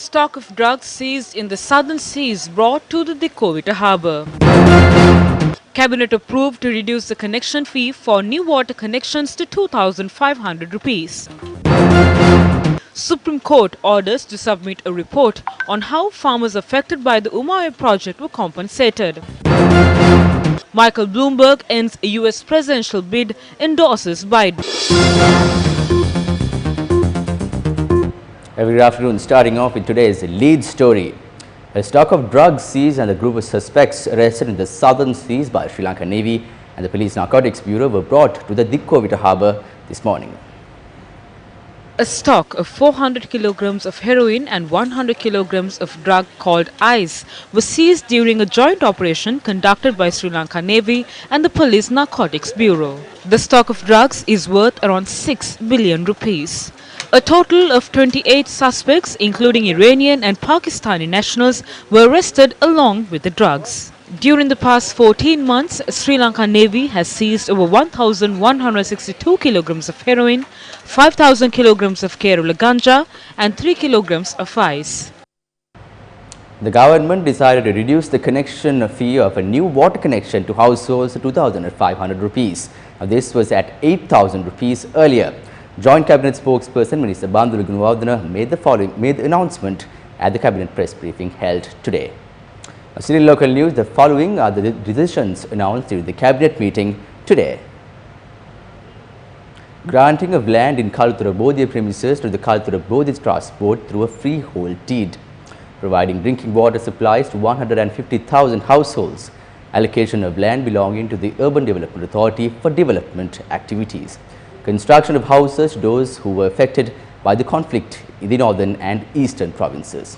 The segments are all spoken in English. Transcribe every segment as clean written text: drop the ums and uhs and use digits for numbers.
Stock of drugs seized in the southern seas brought to the Dikovita harbour. Cabinet approved to reduce the connection fee for new water connections to 2,500 rupees. Supreme Court orders to submit a report on how farmers affected by the Umayyad project were compensated. Michael Bloomberg ends a US presidential bid, endorses Biden. Good afternoon. Starting off with today's lead story. A stock of drugs seized and a group of suspects arrested in the southern seas by Sri Lanka Navy and the Police Narcotics Bureau were brought to the Dikovita harbour this morning. A stock of 400 kilograms of heroin and 100 kilograms of drug called ice was seized during a joint operation conducted by Sri Lanka Navy and the Police Narcotics Bureau. The stock of drugs is worth around 6 billion rupees. A total of 28 suspects, including Iranian and Pakistani nationals, were arrested along with the drugs. During the past 14 months, Sri Lanka Navy has seized over 1,162 kilograms of heroin, 5,000 kilograms of Kerala ganja and 3 kilograms of ice. The government decided to reduce the connection fee of a new water connection to households to 2,500 rupees. Now, this was at 8,000 rupees earlier. Joint Cabinet spokesperson Minister Bandulu made the announcement at the Cabinet press briefing held today. Now, still in local news, the following are the decisions announced during the Cabinet meeting today. Granting of land in Kaluthura Bodhiya premises to the Kaluthura Bodhiya Trust Board through a freehold deed. Providing drinking water supplies to 150,000 households. Allocation of land belonging to the Urban Development Authority for development activities. Construction of houses to those who were affected by the conflict in the northern and eastern provinces,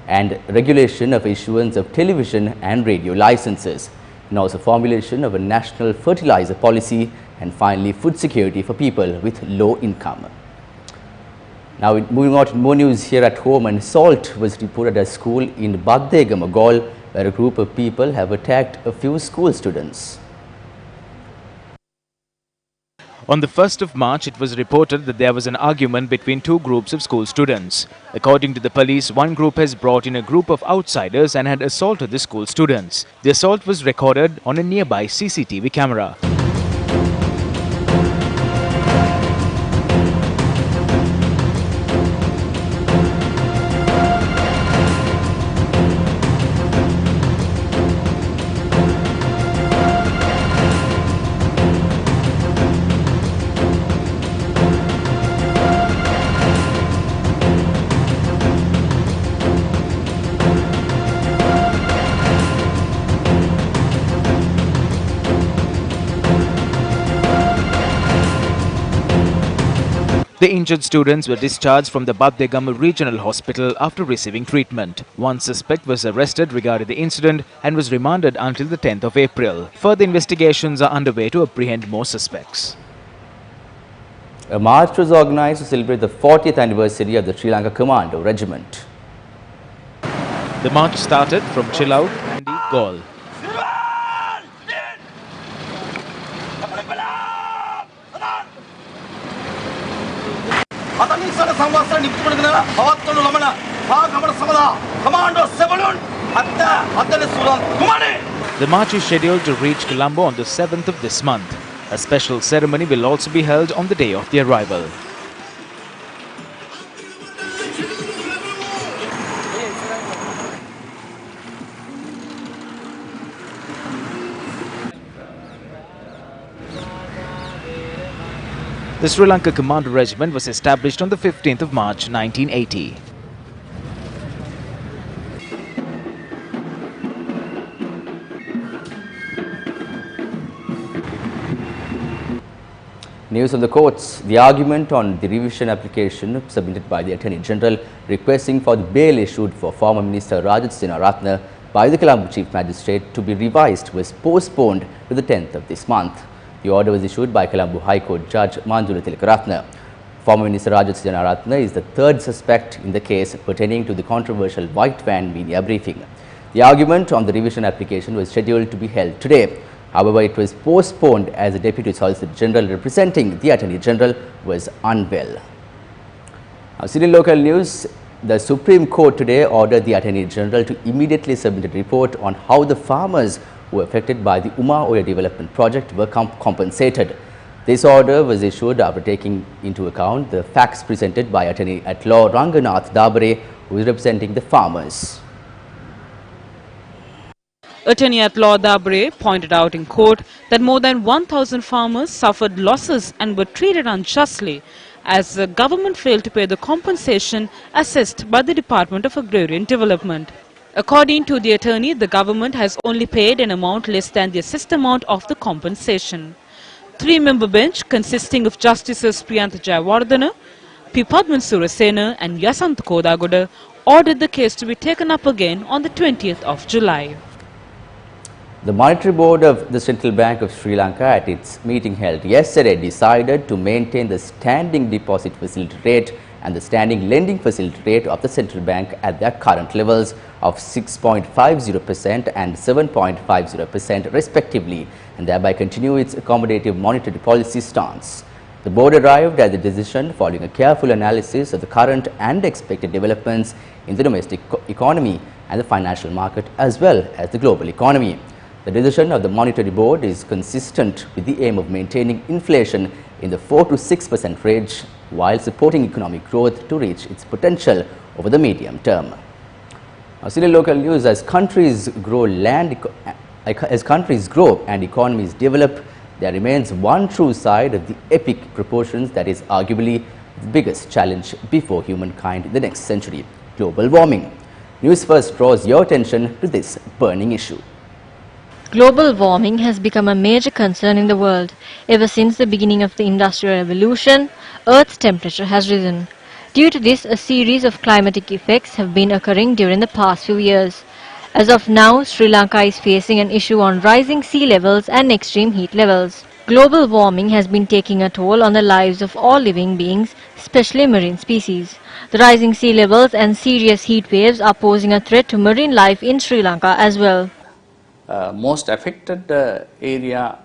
and regulation of issuance of television and radio licenses, and also formulation of a national fertilizer policy, and finally food security for people with low income. Now moving on to more news here at home. An assault was reported at a school in Baddegama, Galle, where a group of people have attacked a few school students. On the 1st of March, it was reported that there was an argument between two groups of school students. According to the police, one group has brought in a group of outsiders and had assaulted the school students. The assault was recorded on a nearby CCTV camera. The injured students were discharged from the Baddegama Regional Hospital after receiving treatment. One suspect was arrested regarding the incident and was remanded until the 10th of April. Further investigations are underway to apprehend more suspects. A march was organized to celebrate the 40th anniversary of the Sri Lanka Commando Regiment. The march started from Chillout, Kandy, Galle. The march is scheduled to reach Colombo on the 7th of this month. A special ceremony will also be held on the day of the arrival. The Sri Lanka Commando Regiment was established on the 15th of March 1980. News of the courts. The argument on the revision application submitted by the Attorney General requesting for the bail issued for former Minister Rajat Sinaratne by the Colombo Chief Magistrate to be revised was postponed to the 10th of this month. The order was issued by Colombo High Court Judge Manjula Tilakaratne. Former Minister Rajat Sinaratne is the third suspect in the case pertaining to the controversial white van media briefing. The argument on the revision application was scheduled to be held today. However, it was postponed as the Deputy Solicitor General representing the Attorney General was unwell. Now, still in local news, The Supreme Court today ordered the Attorney General to immediately submit a report on how the farmers who were affected by the Uma Oya development project were compensated. This order was issued after taking into account the facts presented by Attorney-at-Law Ranganath Dabare, who is representing the farmers. Attorney-at-Law Dabare pointed out in court that more than 1,000 farmers suffered losses and were treated unjustly as the government failed to pay the compensation assessed by the Department of Agrarian Development. According to the attorney, the government has only paid an amount less than the assessed amount of the compensation. Three-member bench consisting of Justices Priyantha Jayawardena, P. Padman Surasena and Yasant Kodagoda ordered the case to be taken up again on the 20th of July. The Monetary Board of the Central Bank of Sri Lanka at its meeting held yesterday decided to maintain the standing deposit facility rate and the standing lending facility rate of the central bank at their current levels of 6.50% and 7.50% respectively, and thereby continue its accommodative monetary policy stance. The board arrived at the decision following a careful analysis of the current and expected developments in the domestic economy and the financial market as well as the global economy. The decision of the Monetary Board is consistent with the aim of maintaining inflation in the 4 to 6% range while supporting economic growth to reach its potential over the medium term. Now, still in local news, as countries grow and economies develop, there remains one true side of the epic proportions that is arguably the biggest challenge before humankind in the next century: global warming. Newsfirst draws your attention to this burning issue. Global warming has become a major concern in the world. Ever since the beginning of the Industrial Revolution, Earth's temperature has risen. Due to this, a series of climatic effects have been occurring during the past few years. As of now, Sri Lanka is facing an issue on rising sea levels and extreme heat levels. Global warming has been taking a toll on the lives of all living beings, especially marine species. The rising sea levels and serious heat waves are posing a threat to marine life in Sri Lanka as well. Most affected area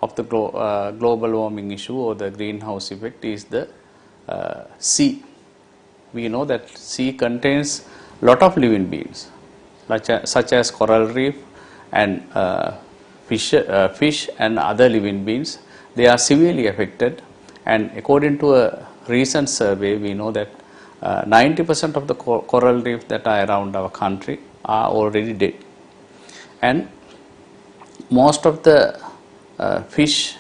of the global warming issue or the greenhouse effect is the sea. We know that sea contains lot of living beings such as coral reef and fish and other living beings. They are severely affected, and according to a recent survey, we know that 90% of the coral reef that are around our country are already dead. And most of the fish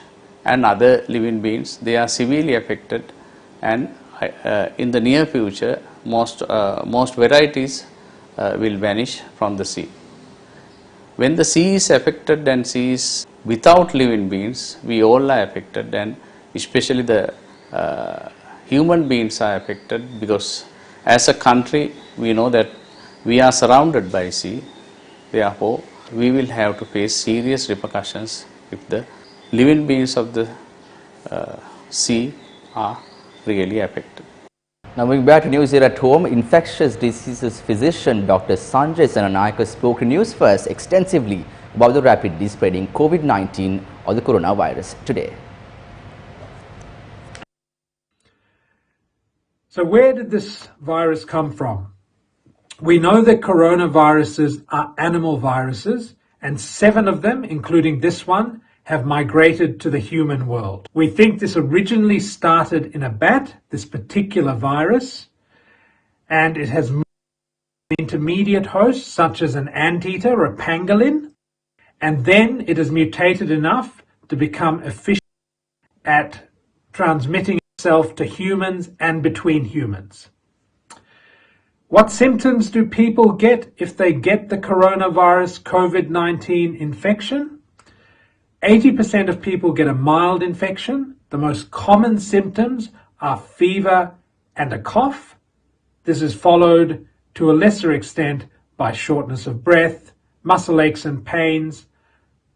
and other living beings, they are severely affected, and in the near future most varieties will vanish from the sea. When the sea is affected and sea is without living beings, we all are affected, and especially the human beings are affected, because as a country we know that we are surrounded by sea. Therefore, we will have to face serious repercussions if the living beings of the sea are really affected. Now, moving back to news here at home, infectious diseases physician Dr. Sanjay Senanayake spoke to Newsfirst extensively about the rapidly spreading COVID-19 or the coronavirus today. So where did this virus come from? We know that coronaviruses are animal viruses, and 7 of them, including this one, have migrated to the human world. We think this originally started in a bat, this particular virus, and it has moved to intermediate hosts such as an anteater or a pangolin, and then it has mutated enough to become efficient at transmitting itself to humans and between humans. What symptoms do people get if they get the coronavirus COVID-19 infection? 80% of people get a mild infection. The most common symptoms are fever and a cough. This is followed to a lesser extent by shortness of breath, muscle aches and pains,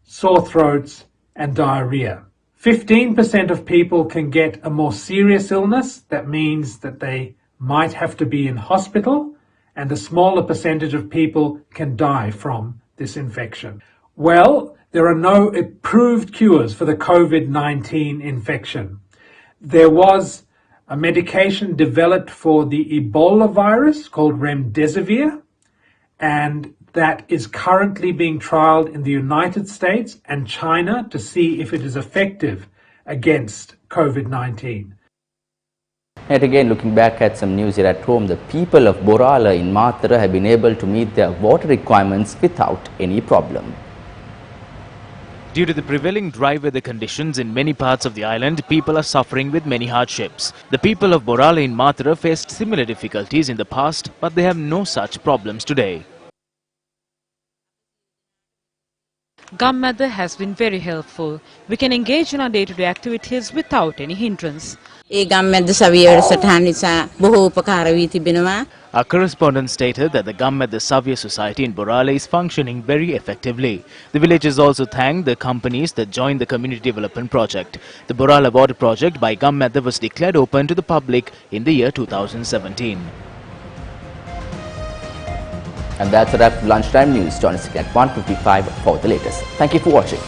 sore throats, and diarrhea. 15% of people can get a more serious illness. That means that they might have to be in hospital, and a smaller percentage of people can die from this infection. Well, there are no approved cures for the COVID-19 infection. There was a medication developed for the Ebola virus called remdesivir, and that is currently being trialed in the United States and China to see if it is effective against COVID-19. Yet again, looking back at some news here at home, the people of Borala in Matra have been able to meet their water requirements without any problem. Due to the prevailing dry weather conditions in many parts of the island, people are suffering with many hardships. The people of Borala in Matra faced similar difficulties in the past, but they have no such problems today. COMMANDO has been very helpful. We can engage in our day-to-day activities without any hindrance. Our correspondent stated that the COMMANDO Savya Society in Borala is functioning very effectively. The villagers also thanked the companies that joined the community development project. The Borala water project by COMMANDO was declared open to the public in the year 2017. And that's a wrap for Lunchtime News. Join us again at 1:55 for the latest. Thank you for watching.